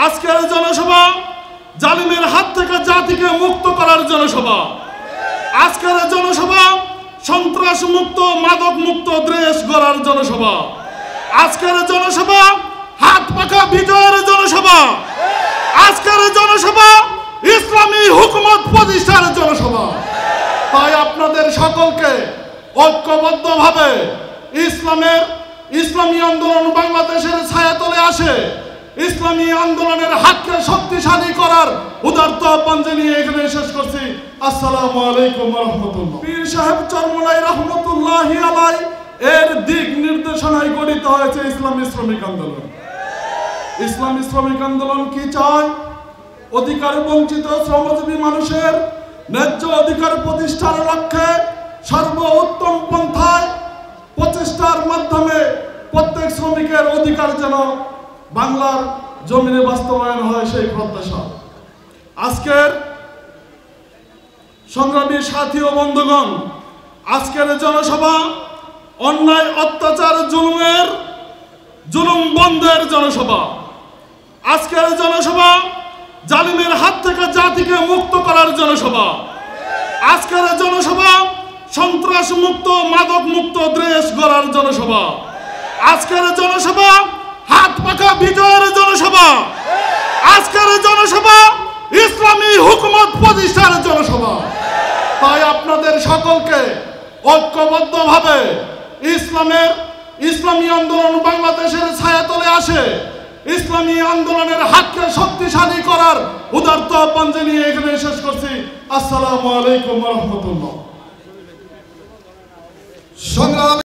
আজকের জনসভা জালিমের হাত থেকে জাতিকে মুক্ত করার জনসভা। আজকের জনসভা সন্ত্রাস মুক্ত, মাদক মুক্ত দেশ গড়ার জনসভা। আজকের জনসভা হাত পাকা বিজয়ের জনসভা। আজকের জনসভা ইসলামী হুকুমত প্রতিষ্ঠার জনসভা। তাই আপনাদের সকলকে ঐক্যবদ্ধভাবে ইসলামী আন্দোলন বাংলাদেশের ছায়াতলে আসে ইসলামী আন্দোলনের হাতকে শক্তিশালী করার উদারতা আহ্বান জানিয়ে এখানে শেষ করছি। আসসালামু আলাইকুম ওয়া রাহমাতুল্লাহ। পীর সাহেব চরমোনাই রহমতুল্লাহি আলাইহি এর দিক নির্দেশনায় গঠিত হয়েছে ইসলামী শ্রমিক আন্দোলন। ইসলামী শ্রমিক আন্দোলন কি চায়? অধিকার বঞ্চিত শ্রমজীবী মানুষের ন্যায্য অধিকার প্রতিষ্ঠার লক্ষ্যে সর্বোত্তম পন্থায় প্রচেষ্টার মাধ্যমে প্রত্যেক শ্রমিকের অধিকার যেন বাংলার জমিনে বাস্তবায়ন হয়, সেই প্রত্যাশা। আজকের সংগ্রামী সাথী ও বন্ধুগণ, আজকের জনসভা অন্যায় অত্যাচার জুলুম বন্ধের জনসভা। আজকের জনসভা জালিমের হাত থেকে জাতিকে মুক্ত করার জনসভা। আজকের জনসভা সন্ত্রাস মুক্ত, মাদক মুক্ত দেশ গড়ার জনসভা। আজকের জনসভা হাত পাকা বিজয়ের জনসভা। আজকের জনসভা ইসলামী হুকুমত প্রতিষ্ঠার জনসভা। তাই আপনাদের সকলকে ঐক্যবদ্ধভাবে ইসলামী আন্দোলন বাংলাদেশের ছায়াতলে আসে ইসলামী আন্দোলনের হাতকে শক্তিশালী করার উদারতা আহ্বান জানিয়ে এখানে শেষ করছি। আসসালামু আলাইকুম ওয়া রাহমাতুল্লাহ।